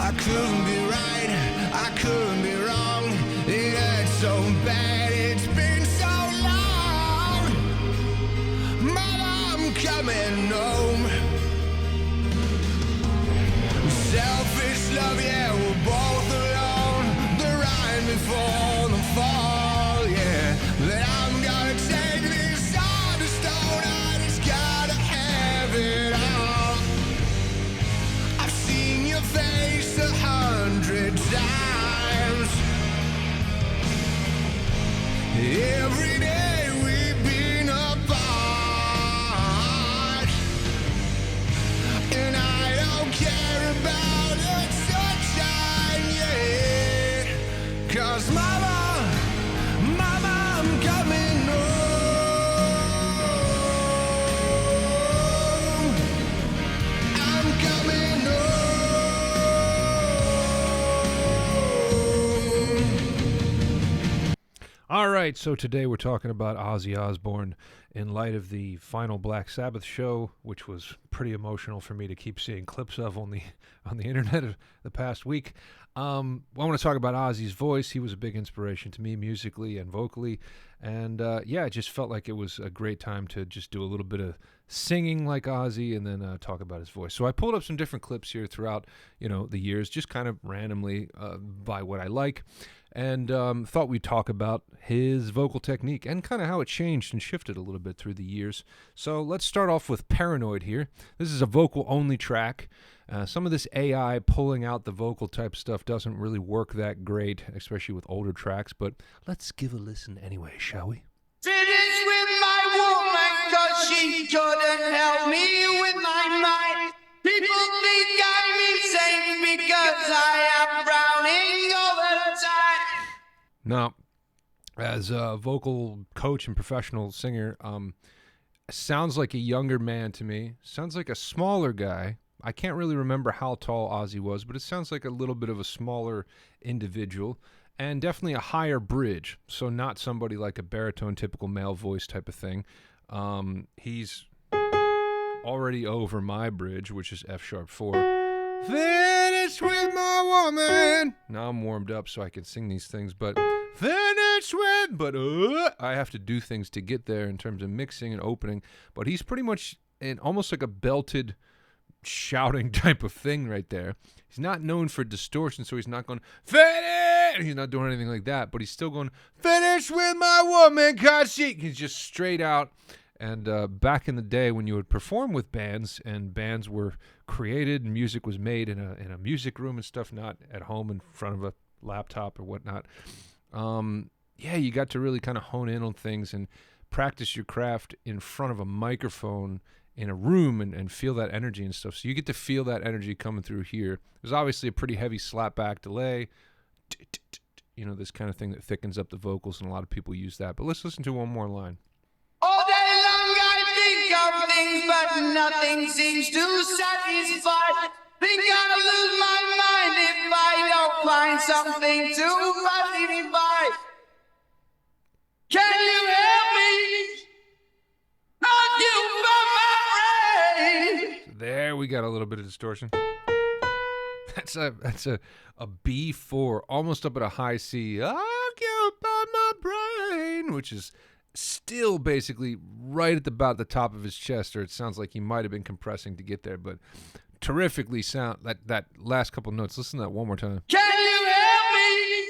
I couldn't be right, I couldn't be wrong. It hurts so bad, it's been so long. Mama, I'm coming home. Selfish love, yeah, we're both alone. The ride before the fall, yeah. But I'm gonna take this heart to stone. I just gotta have it all. I've seen your face 100 times. Every day we've been apart, and I don't care about the sunshine, yeah. 'Cause mama, I'm coming home. I'm coming home. All right, so today we're talking about Ozzy Osbourne in light of the final Black Sabbath show, which was pretty emotional for me to keep seeing clips of on the internet the past week. I want to talk about Ozzy's voice. He was a big inspiration to me musically and vocally, and it just felt like it was a great time to just do a little bit of singing like Ozzy and then talk about his voice. So I pulled up some different clips here throughout, the years, just kind of randomly by what I like. And thought we'd talk about his vocal technique and kind of how it changed and shifted a little bit through the years. So let's start off with Paranoid here. This is a vocal-only track. Some of this AI pulling out the vocal type stuff doesn't really work that great, especially with older tracks, but let's give a listen anyway, shall we? Finished with my woman, 'cause she couldn't help me with my mind. People think I'm insane because I am frowning all the time. Now, as a vocal coach and professional singer, sounds like a younger man to me. Sounds like a smaller guy. I can't really remember how tall Ozzy was, but it sounds like a little bit of a smaller individual. And definitely a higher bridge, so not somebody like a baritone, typical male voice type of thing. He's already over my bridge, which is F sharp 4. Finished with my woman. Now I'm warmed up so I can sing these things, but I have to do things to get there in terms of mixing and opening. But he's pretty much in almost like a belted shouting type of thing right there. He's not known for distortion, so he's not going finish. He's not doing anything like that, but he's still going finish with my woman, 'cause he's just straight out. And back in the day when you would perform with bands and bands were created and music was made in a music room and stuff, not at home in front of a laptop or whatnot, you got to really kind of hone in on things and practice your craft in front of a microphone in a room and feel that energy and stuff. So you get to feel that energy coming through here. There's obviously a pretty heavy slapback delay, this kind of thing that thickens up the vocals, and a lot of people use that. But let's listen to one more line. All day long I think of things, but nothing seems to satisfy. Think I'll lose my mind if I don't find something to pacify. Can you help me? Occupy my brain. There we got a little bit of distortion. That's a B4, almost up at a high C. Occupy my brain, which is still basically right at about the top of his chest, or it sounds like he might have been compressing to get there, but terrifically sound that last couple notes. Listen to that one more time. Can you help me?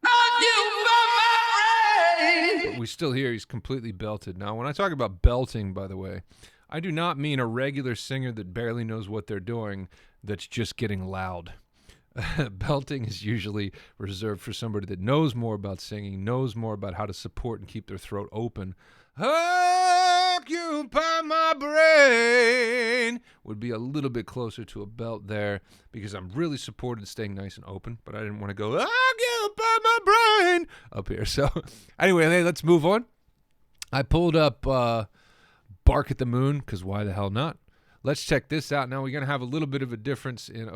Occupy my brain. But we still hear he's completely belted. Now, when I talk about belting, by the way, I do not mean a regular singer that barely knows what they're doing that's just getting loud. Belting is usually reserved for somebody that knows more about singing, knows more about how to support and keep their throat open. Occupy my brain would be a little bit closer to a belt there, because I'm really supported staying nice and open, but I didn't want to go occupy my brain up here. So anyway, hey, let's move on. I pulled up Bark at the Moon, because why the hell not? Let's check this out. Now, we're going to have a little bit of a difference, in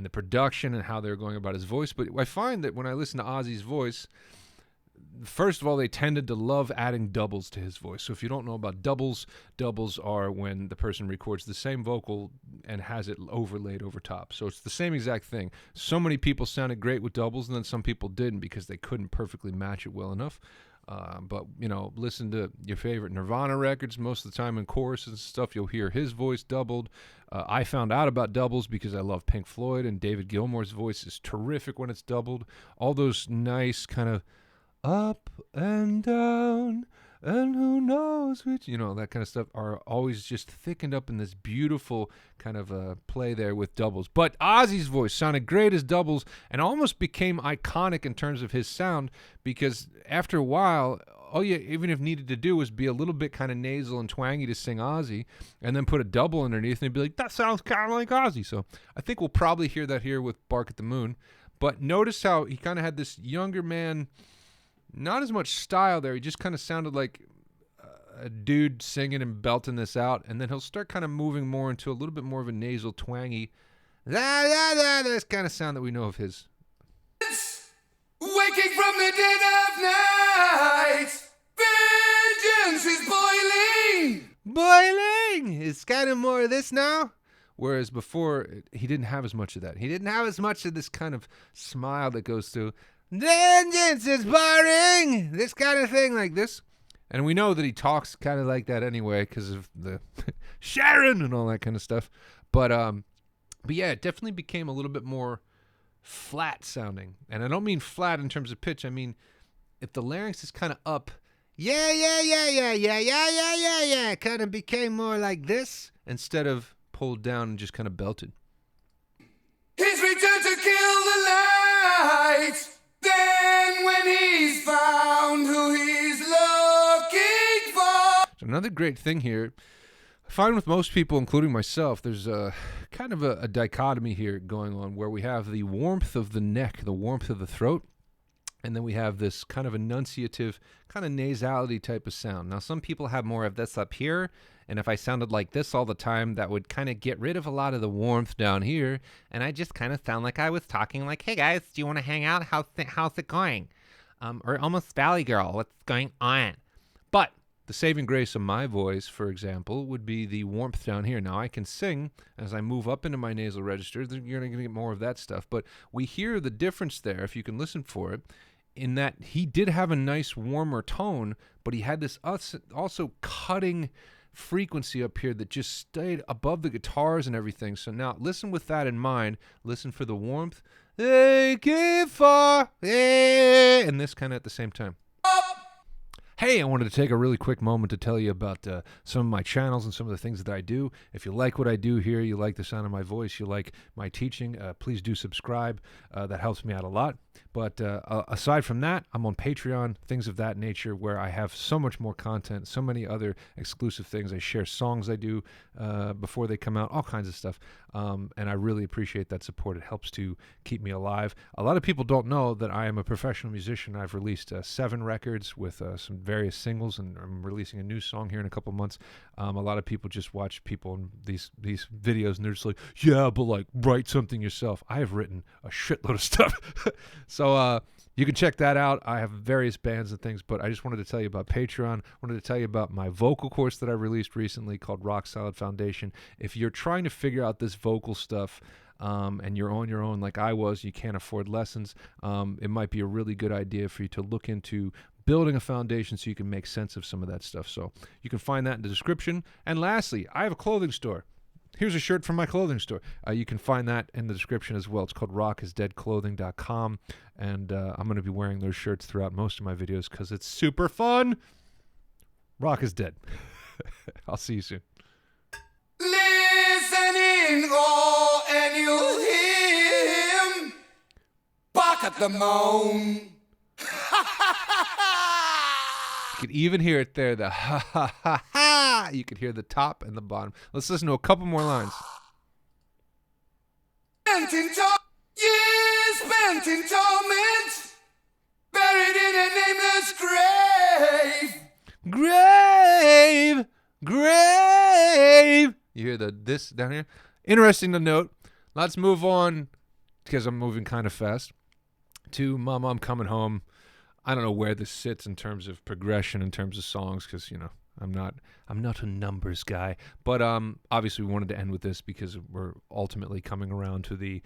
the production and how they're going about his voice. But I find that when I listen to Ozzy's voice, first of all, they tended to love adding doubles to his voice. So if you don't know about doubles, doubles are when the person records the same vocal and has it overlaid over top. So it's the same exact thing. So many people sounded great with doubles, and then some people didn't because they couldn't perfectly match it well enough. But, you know, listen to your favorite Nirvana records. Most of the time in choruses and stuff, you'll hear his voice doubled. I found out about doubles because I love Pink Floyd, and David Gilmour's voice is terrific when it's doubled. All those nice kind of up and down, and who knows which, you know, that kind of stuff are always just thickened up in this beautiful kind of play there with doubles. But Ozzy's voice sounded great as doubles and almost became iconic in terms of his sound, because after a while, all you even if needed to do was be a little bit kind of nasal and twangy to sing Ozzy, and then put a double underneath and they'd be like, that sounds kind of like Ozzy. So I think we'll probably hear that here with Bark at the Moon. But notice how he kind of had this younger man, not as much style there. He just kind of sounded like a dude singing and belting this out, and then he'll start kind of moving more into a little bit more of a nasal, twangy, this kind of sound that we know of his. Waking from the dead of night, vengeance is boiling. Boiling! It's kind of more of this now. Whereas before, he didn't have as much of that. He didn't have as much of this kind of smile that goes through, vengeance is boring, this kind of thing, like this. And we know that he talks kind of like that anyway because of the Sharon and all that kind of stuff. But yeah, it definitely became a little bit more flat sounding. And I don't mean flat in terms of pitch. I mean, if the larynx is kind of up, yeah, it kind of became more like this instead of pulled down and just kind of belted. He's returned to kill the light. Then when he's found who he's looking for. So another great thing here, I find with most people, including myself, there's a kind of a dichotomy here going on where we have the warmth of the neck, the warmth of the throat, and then we have this kind of enunciative, kind of nasality type of sound. Now, some people have more of this up here, and if I sounded like this all the time, that would kind of get rid of a lot of the warmth down here, and I just kind of sound like I was talking like, hey guys, do you want to hang out? How's it going? Or almost Valley Girl, what's going on? But the saving grace of my voice, for example, would be the warmth down here. Now, I can sing as I move up into my nasal register. You're going to get more of that stuff. But we hear the difference there, if you can listen for it, in that he did have a nice warmer tone, but he had this also cutting frequency up here that just stayed above the guitars and everything. So now listen with that in mind. Listen for the warmth. Thank you for it. And this kind of at the same time. Hey, I wanted to take a really quick moment to tell you about some of my channels and some of the things that I do. If you like what I do here, you like the sound of my voice, you like my teaching, please do subscribe. That helps me out a lot. But aside from that, I'm on Patreon, things of that nature, where I have so much more content, so many other exclusive things. I share songs I do before they come out, all kinds of stuff. And I really appreciate that support. It helps to keep me alive. A lot of people don't know that I am a professional musician. I've released 7 records with some various singles, and I'm releasing a new song here in a couple months. A lot of people just watch people in these videos, and they're just like, yeah, but like, write something yourself. I have written a shitload of stuff. So you can check that out. I have various bands and things, but I just wanted to tell you about Patreon. I wanted to tell you about my vocal course that I released recently called Rock Solid Foundation. If you're trying to figure out this vocal stuff, and you're on your own like I was, you can't afford lessons, it might be a really good idea for you to look into building a foundation so you can make sense of some of that stuff. So you can find that in the description. And lastly, I have a clothing store. Here's a shirt from my clothing store. You can find that in the description as well. It's called rockisdeadclothing.com. And I'm going to be wearing those shirts throughout most of my videos because it's super fun. Rock is dead. I'll see you soon. Listening, oh, and you'll hear him bark at the moon. You can even hear it there, the ha ha ha ha. You can hear the top and the bottom. Let's listen to a couple more lines. Years spent in torment, buried in a nameless grave. Grave. You hear this down here? Interesting to note. Let's move on, because I'm moving kind of fast, to Mama, I'm Coming Home. I don't know where this sits in terms of progression, in terms of songs, because, you know, I'm not a numbers guy. But obviously we wanted to end with this because we're ultimately coming around to the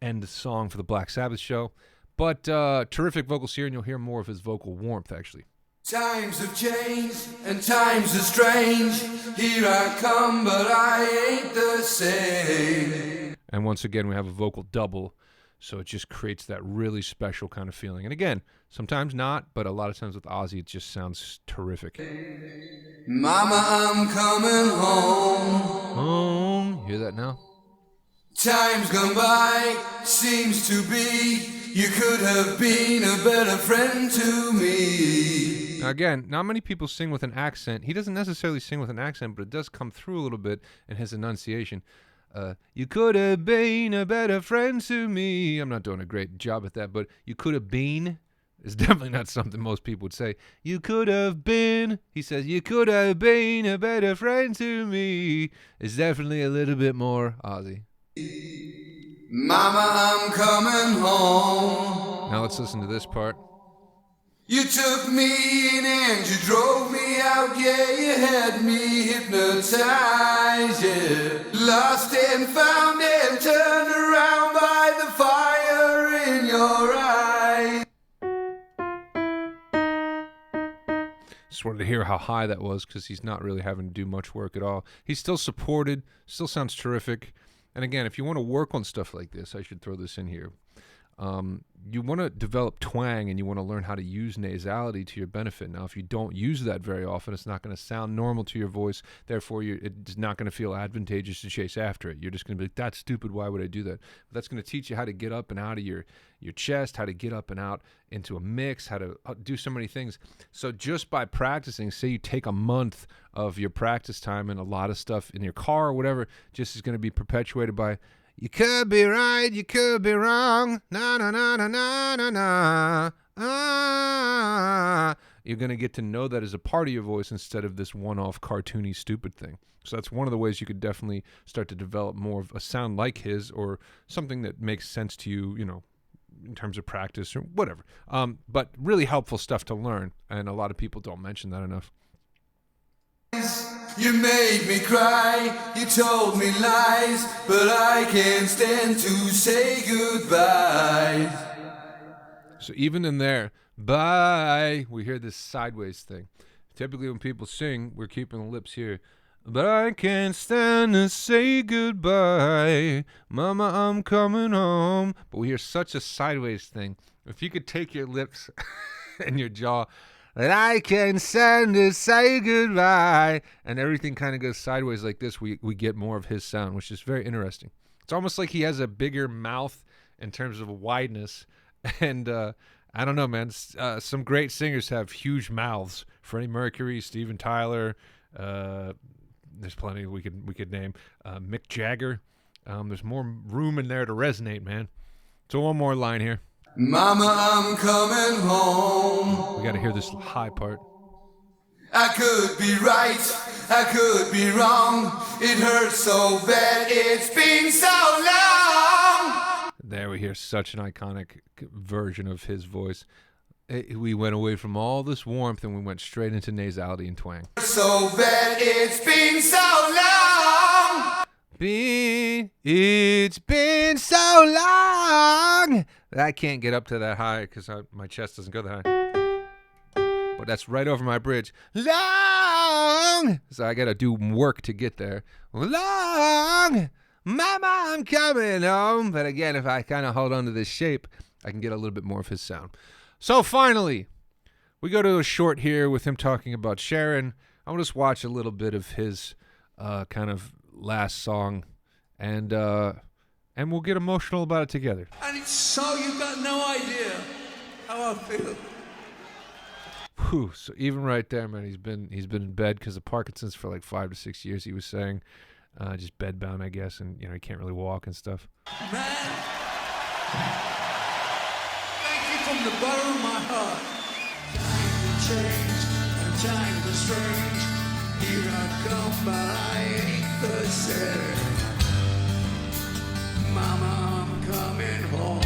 end song for the Black Sabbath show. But terrific vocals here, and you'll hear more of his vocal warmth, actually. Times have changed and times are strange. Here I come, but I ain't the same. And once again, we have a vocal double, so it just creates that really special kind of feeling. And again, sometimes not, but a lot of times with Ozzy, it just sounds terrific. Mama, I'm coming home. Oh, hear that now? Time's gone by, seems to be. You could have been a better friend to me. Now again, not many people sing with an accent. He doesn't necessarily sing with an accent, but it does come through a little bit in his enunciation. You could have been a better friend to me. I'm not doing a great job at that, but you could have been is definitely not something most people would say. You could have been, he says, you could have been a better friend to me. It's definitely a little bit more Ozzy. Mama, I'm coming home. Now let's listen to this part. You took me in and you drove me out, yeah, you had me hypnotized, yeah. Lost and found and turned around by the fire in your eyes. Just wanted to hear how high that was because he's not really having to do much work at all. He's still supported, still sounds terrific. And again, if you want to work on stuff like this, I should throw this in here. You want to develop twang and you want to learn how to use nasality to your benefit. Now, if you don't use that very often, it's not going to sound normal to your voice. Therefore, it's not going to feel advantageous to chase after it. You're just going to be like, that's stupid. Why would I do that? But that's going to teach you how to get up and out of your chest, how to get up and out into a mix, how to do so many things. So just by practicing, say you take a month of your practice time and a lot of stuff in your car or whatever, just is going to be perpetuated by, you could be right, you could be wrong, na na na na na na na. Ah. You're going to get to know that as a part of your voice instead of this one-off cartoony stupid thing. So that's one of the ways you could definitely start to develop more of a sound like his or something that makes sense to you, you know, in terms of practice or whatever. But really helpful stuff to learn, and a lot of people don't mention that enough. You made me cry, you told me lies, but I can't stand to say goodbye. So even in there, bye, we hear this sideways thing. Typically when people sing, we're keeping the lips here. But I can't stand to say goodbye. Mama, I'm coming home. But we hear such a sideways thing. If you could take your lips and your jaw, that I can stand to say goodbye, and everything kind of goes sideways like this, we get more of his sound, which is very interesting. It's almost like he has a bigger mouth in terms of wideness, and I don't know, man. Some great singers have huge mouths. Freddie Mercury, Steven Tyler, there's plenty we could name. Mick Jagger. There's more room in there to resonate, man. So one more line here. Mama, I'm coming home. We got to hear this high part. I could be right, I could be wrong. It hurts so bad, it's been so long. There we hear such an iconic version of his voice. We went away from all this warmth and we went straight into nasality and twang. So bad, it's been so long. It's been so long. I can't get up to that high because my chest doesn't go that high. But that's right over my bridge. Long. So I got to do work to get there. Long. Mama, I'm coming home. But again, if I kind of hold on to this shape, I can get a little bit more of his sound. So finally, we go to a short here with him talking about Sharon. I'll just watch a little bit of his kind of last song, and we'll get emotional about it together. And it's so, you've got no idea how I feel. Whew, so even right there, man, he's been in bed because of Parkinson's for like 5 to 6 years. He was saying, just bedbound, I guess, and he can't really walk and stuff. Man, thank you from the bottom of my heart. Time changed and time was strange. Here I come, but I ain't the same. Mama, I'm coming home.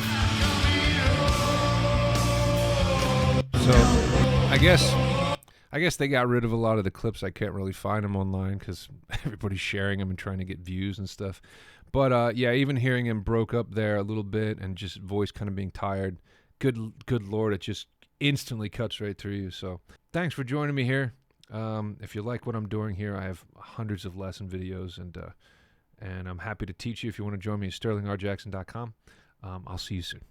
I'm coming home. guess they got rid of a lot of the clips. I can't really find them online because everybody's sharing them and trying to get views and stuff. But yeah, even hearing him broke up there a little bit and just voice kind of being tired. Good Lord, it just instantly cuts right through you. So thanks for joining me here. If you like what I'm doing here, I have hundreds of lesson videos, and I'm happy to teach you. If you want to join me at sterlingrjackson.com. I'll see you soon.